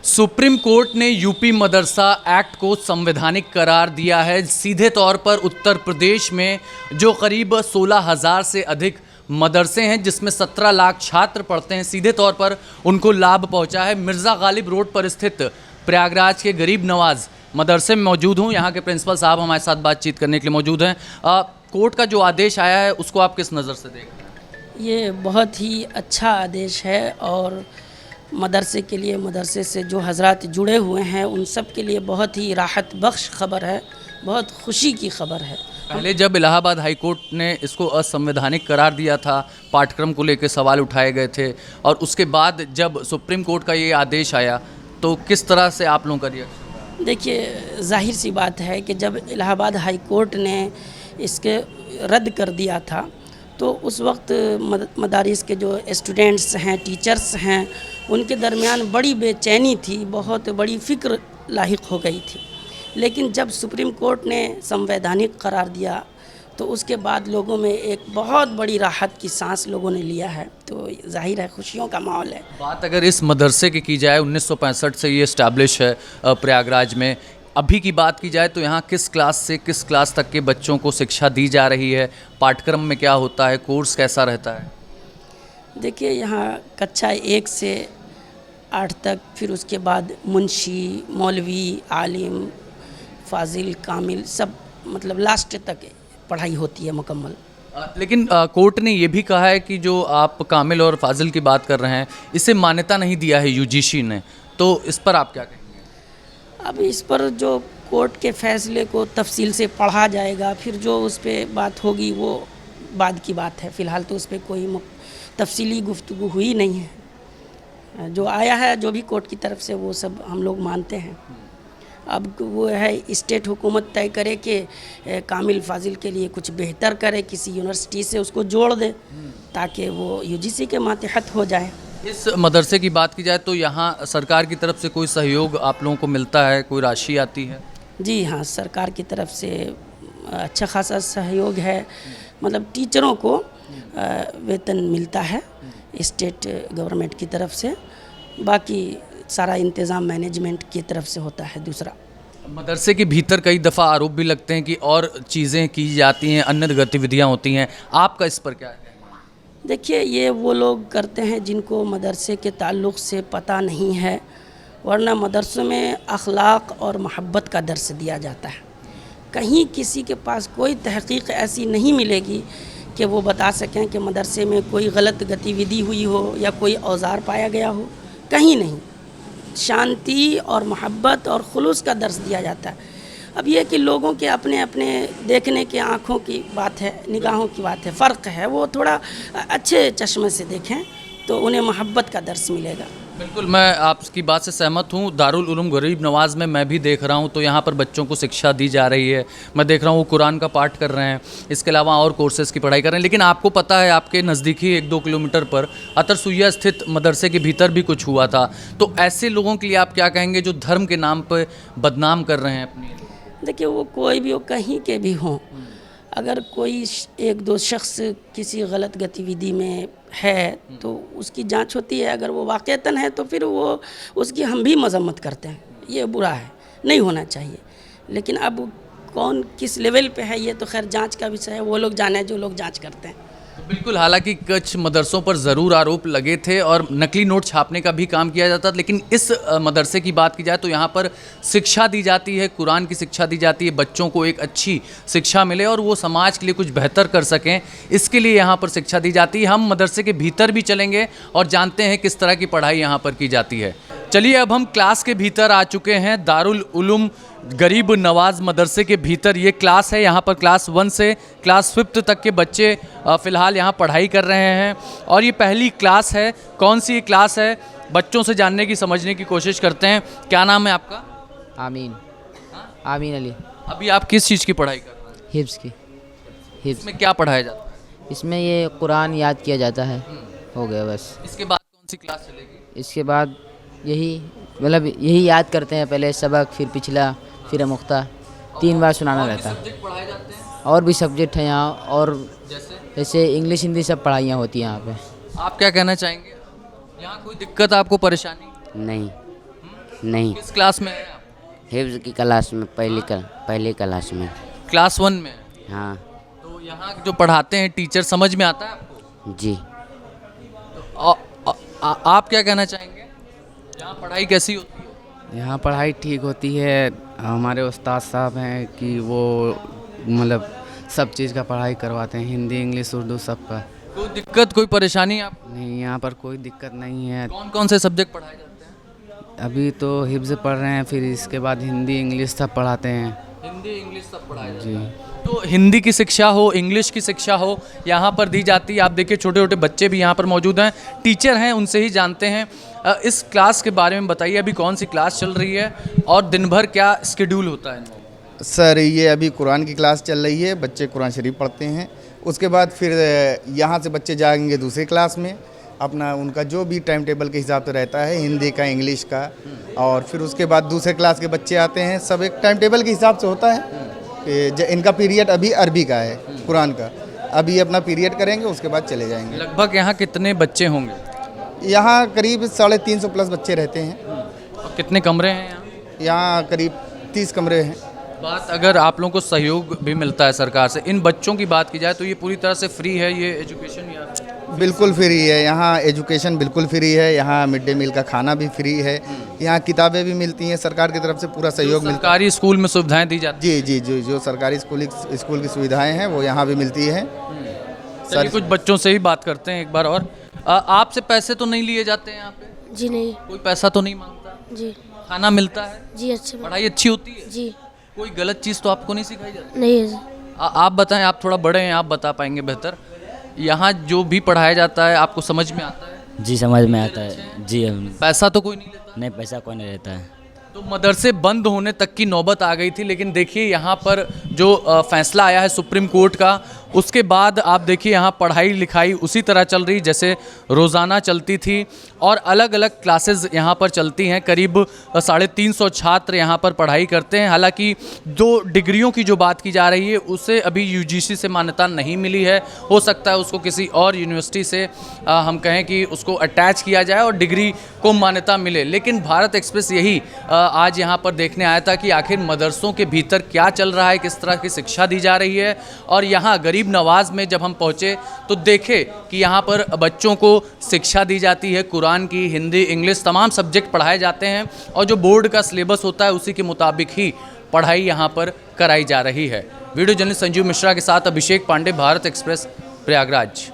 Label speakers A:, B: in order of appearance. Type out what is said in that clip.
A: Supreme court ने UP मदरसा act को संवैधानिक करार दिया है। सीधे तौर पर उत्तर प्रदेश में जो करीब 16,000 से अधिक मदरसे हैं, जिसमें 17 लाख छात्र पढ़ते हैं, सीधे तौर पर उनको लाभ पहुंचा है। मिर्ज़ा गालिब रोड पर स्थित प्रयागराज के गरीब नवाज मदरसे में मौजूद हूं। यहां के प्रिंसिपल साहब हमारे साथ बातचीत करने के लिए मौजूद हैं। कोर्ट का जो आदेश आया है उसको आप किस नज़र से देख रहे हैं?
B: ये बहुत ही अच्छा आदेश है और मदरसे के लिए, मदरसे से जो हजरात जुड़े हुए हैं उन सब के लिए बहुत ही राहत बख्श खबर है, बहुत खुशी की खबर है।
A: पहले जब इलाहाबाद हाई कोर्ट ने इसको असंवैधानिक करार दिया था, पाठ्यक्रम को लेकर सवाल उठाए गए थे, और उसके बाद जब सुप्रीम कोर्ट का ये आदेश आया तो किस तरह से आप लोगों का रिएक्शन?
B: देखिए, जाहिर सी बात है कि जब इलाहाबाद हाई कोर्ट ने इसके रद्द कर दिया था तो उस वक्त मदारिस के जो स्टूडेंट्स हैं, टीचर्स हैं, उनके दरमियान बड़ी बेचैनी थी, बहुत बड़ी फ़िक्र लाहिक हो गई थी। लेकिन जब सुप्रीम कोर्ट ने संवैधानिक करार दिया तो उसके बाद लोगों में एक बहुत बड़ी राहत की सांस लोगों ने लिया है, तो जाहिर है खुशियों का माहौल है।
A: बात अगर इस मदरसे की जाए, 1965 से ये इस्टेब्लिश है प्रयागराज में। अभी की बात की जाए तो यहाँ किस क्लास से किस क्लास तक के बच्चों को शिक्षा दी जा रही है? पाठ्यक्रम में क्या होता है? कोर्स कैसा रहता है?
B: देखिए, यहाँ कक्षा 1 से 8 तक, फिर उसके बाद मुंशी, मौलवी, आलिम, फाजिल, कामिल, सब मतलब लास्ट तक पढ़ाई होती है मुकम्मल।
A: लेकिन कोर्ट ने ये भी कहा है कि जो आप कामिल और फाजिल की बात कर रहे हैं, इसे मान्यता नहीं दिया है यूजीसी ने, तो इस पर आप क्या कहेंगे?
B: अब इस पर जो कोर्ट के फैसले को तफसील से पढ़ा जाएगा, फिर जो उस पर बात होगी वो बाद की बात है। फ़िलहाल तो उस पर कोई तफसीली गुफ्तगू हुई नहीं है। जो आया है, जो भी कोर्ट की तरफ से, वो सब हम लोग मानते हैं। अब वो है स्टेट हुकूमत तय करे कि कामिल फाजिल के लिए कुछ बेहतर करे, किसी यूनिवर्सिटी से उसको जोड़ दे ताकि वो यूजीसी के मातहत हो जाए।
A: इस मदरसे की बात की जाए तो यहाँ सरकार की तरफ से कोई सहयोग आप लोगों को मिलता है? कोई राशि आती है?
B: जी हाँ, सरकार की तरफ से अच्छा खासा सहयोग है। मतलब टीचरों को वेतन मिलता है स्टेट गवर्नमेंट की तरफ से, बाकी सारा इंतज़ाम मैनेजमेंट की तरफ से होता है। दूसरा,
A: मदरसे के भीतर कई दफ़ा आरोप भी लगते हैं कि और चीज़ें की जाती हैं, अन्य गतिविधियाँ होती हैं। आपका इस पर क्या है?
B: देखिए, ये वो लोग करते हैं जिनको मदरसे के ताल्लुक़ से पता नहीं है, वरना मदरसों में अखलाक और मोहब्बत का दर्स दिया जाता है। कहीं किसी के पास कोई तहक़ीक़ ऐसी नहीं मिलेगी कि वो बता सकें कि मदरसे में कोई गलत गतिविधि हुई हो या कोई औजार पाया गया हो, कहीं नहीं। शांति और मोहब्बत और खुलूस का दर्स दिया जाता है। अब ये कि लोगों के अपने अपने देखने के आँखों की बात है, निगाहों की बात है, फ़र्क है। वो थोड़ा अच्छे चश्मे से देखें तो उन्हें मोहब्बत का दर्स मिलेगा।
A: बिल्कुल, मैं आपकी बात से सहमत हूँ। दारुल उलूम गरीब नवाज़ में मैं भी देख रहा हूँ तो यहाँ पर बच्चों को शिक्षा दी जा रही है। मैं देख रहा हूँ वो कुरान का पाठ कर रहे हैं, इसके अलावा और कोर्सेज़ की पढ़ाई कर रहे हैं। लेकिन आपको पता है, आपके नज़दीकी 1-2 किलोमीटर पर अतरसुइया स्थित मदरसे के भीतर भी कुछ हुआ था। तो ऐसे लोगों के लिए आप क्या कहेंगे जो धर्म के नाम पर बदनाम कर रहे हैं अपनी?
B: देखिए, वो कोई भी हो, कहीं के भी हों, अगर कोई 1-2 शख्स किसी गलत गतिविधि में है तो उसकी जांच होती है। अगर वो वाक़तन है तो फिर वो उसकी हम भी मज़म्मत करते हैं। ये बुरा है, नहीं होना चाहिए। लेकिन अब कौन किस लेवल पे है ये तो खैर जांच का विषय है, वो लोग जाने जो लोग जांच करते हैं।
A: बिल्कुल, हालांकि कुछ मदरसों पर ज़रूर आरोप लगे थे और नकली नोट छापने का भी काम किया जाता, लेकिन इस मदरसे की बात की जाए तो यहाँ पर शिक्षा दी जाती है, कुरान की शिक्षा दी जाती है। बच्चों को एक अच्छी शिक्षा मिले और वो समाज के लिए कुछ बेहतर कर सकें, इसके लिए यहाँ पर शिक्षा दी जाती है। हम मदरसे के भीतर भी चलेंगे और जानते हैं किस तरह की पढ़ाई यहाँ पर की जाती है। चलिए, अब हम क्लास के भीतर आ चुके हैं। दारुल उलूम गरीब नवाज मदरसे के भीतर ये क्लास है। यहाँ पर क्लास 1 से क्लास 5th तक के बच्चे फ़िलहाल यहाँ पढ़ाई कर रहे हैं और ये पहली क्लास है। कौन सी क्लास है, बच्चों से जानने की, समझने की कोशिश करते हैं। क्या नाम है आपका?
C: आमीन। आमीन अली।
A: अभी आप किस चीज़ की पढ़ाई कर रहे हैं?
C: हिफ्ज़ की। हिफ्ज़
A: इसमें क्या पढ़ाया जाता है?
C: इसमें ये कुरान याद किया जाता है। हो गया बस।
A: इसके बाद कौन सी क्लास चलेगी?
C: इसके बाद यही, मतलब यही याद करते हैं, पहले सबक, फिर पिछला, फिर अमुख्ता, 3 बार सुनाना रहता है।
A: सब्जेक्ट पढ़ाए जाते हैं?
C: और भी सब्जेक्ट हैं यहाँ, और जैसे इंग्लिश हिंदी सब पढ़ाइयाँ होती हैं यहाँ पे।
A: आप क्या कहना चाहेंगे? यहाँ कोई दिक्कत, आपको परेशानी?
D: नहीं। नहीं,
A: किस क्लास में हैं आप?
D: हिफ्ज़ की क्लास में पहली क्लास में।
A: क्लास 1 में।
D: हाँ
A: तो यहाँ जो पढ़ाते हैं टीचर समझ में आता है आपको?
D: जी।
A: आप क्या कहना चाहेंगे, यहाँ पढ़ाई कैसी होती है?
E: यहाँ पढ़ाई ठीक होती है। हमारे उस्ताद साहब हैं कि वो मतलब सब चीज़ का पढ़ाई करवाते हैं, हिंदी इंग्लिश उर्दू सब का।
A: कोई दिक्कत कोई परेशानी आप?
E: नहीं, यहाँ पर कोई दिक्कत नहीं है।
A: कौन कौन से सब्जेक्ट पढ़ाए जाते हैं?
E: अभी तो हिफ्ज़ पढ़ रहे हैं, फिर इसके बाद हिंदी इंग्लिश सब पढ़ाते हैं।
A: हिंदी इंग्लिश सब पढ़ाया जाता
E: जी।
A: है। तो हिंदी की शिक्षा हो, इंग्लिश की शिक्षा हो, यहाँ पर दी जाती है। आप देखिए छोटे छोटे बच्चे भी यहाँ पर मौजूद हैं, टीचर हैं, उनसे ही जानते हैं। इस क्लास के बारे में बताइए, अभी कौन सी क्लास चल रही है और दिन भर क्या स्केड्यूल होता है इनका?
F: सर ये अभी कुरान की क्लास चल रही है, बच्चे कुरान शरीफ पढ़ते हैं। उसके बाद फिर यहाँ से बच्चे जाएंगे दूसरी क्लास में, अपना उनका जो भी टाइम टेबल के हिसाब से रहता है, हिंदी का इंग्लिश का। और फिर उसके बाद दूसरे क्लास के बच्चे आते हैं, सब एक टाइम टेबल के हिसाब से होता है। इनका पीरियड अभी अरबी का है, कुरान का। अभी अपना पीरियड करेंगे, उसके बाद चले जाएंगे।
A: लगभग यहाँ कितने बच्चे होंगे?
F: यहाँ करीब 350 प्लस बच्चे रहते हैं।
A: और कितने कमरे हैं यहाँ?
F: यहाँ करीब 30 कमरे हैं।
A: बात अगर आप लोगों को सहयोग भी मिलता है सरकार से, इन बच्चों की बात की जाए तो ये पूरी तरह से फ्री है ये एजुकेशन या?
F: बिल्कुल फ्री है, यहाँ एजुकेशन बिल्कुल फ्री है। यहाँ मिड डे मील का खाना भी फ्री है। यहाँ किताबें भी मिलती हैं, सरकार की तरफ से पूरा सहयोग मिलता है।
A: सरकारी स्कूल में सुविधाएं दी जाती
F: जी जी जी, जो सरकारी स्कूल की सुविधाएं हैं वो यहाँ भी मिलती हैं।
A: हैं? चलिए कुछ बच्चों से ही बात करते हैं एक बार और। आपसे पैसे तो नहीं लिए जाते हैं यहाँ पे?
G: जी नहीं।
A: कोई पैसा तो नहीं मांगता?
G: जी।
A: खाना मिलता है?
G: जी अच्छे
A: पढ़ाई अच्छी होती है?
G: जी
A: कोई गलत चीज़ तो आपको नहीं सिखाई जाती?
G: नहीं है।
A: आप बताएं, आप थोड़ा बड़े हैं, आप बता पाएंगे बेहतर। यहाँ जो भी पढ़ाया जाता है आपको समझ में आता है?
H: जी समझ में आता है जी।
A: पैसा तो कोई नहीं लेता?
H: नहीं, पैसा कोई नहीं रहता है।
A: तो मदरसे बंद होने तक की नौबत आ गई थी, लेकिन देखिए यहाँ पर जो फैसला आया है सुप्रीम कोर्ट का, उसके बाद आप देखिए यहाँ पढ़ाई लिखाई उसी तरह चल रही जैसे रोज़ाना चलती थी। और अलग अलग क्लासेस यहाँ पर चलती हैं। करीब 350 छात्र यहाँ पर पढ़ाई करते हैं। हालांकि जो डिग्रियों की जो बात की जा रही है उसे अभी यूजीसी से मान्यता नहीं मिली है। हो सकता है उसको किसी और यूनिवर्सिटी से हम कहें कि उसको अटैच किया जाए और डिग्री को मान्यता मिले। लेकिन भारत एक्सप्रेस यही आज यहाँ पर देखने आया था कि आखिर मदरसों के भीतर क्या चल रहा है, किस तरह की शिक्षा दी जा रही है। और यहाँ गरीब नवाज में जब हम पहुँचे तो देखे कि यहाँ पर बच्चों को शिक्षा दी जाती है, कुरान की, हिंदी, इंग्लिश, तमाम सब्जेक्ट पढ़ाए जाते हैं। और जो बोर्ड का सिलेबस होता है उसी के मुताबिक ही पढ़ाई यहाँ पर कराई जा रही है। वीडियो जर्नलिस्ट संजीव मिश्रा के साथ अभिषेक पांडे, भारत एक्सप्रेस, प्रयागराज।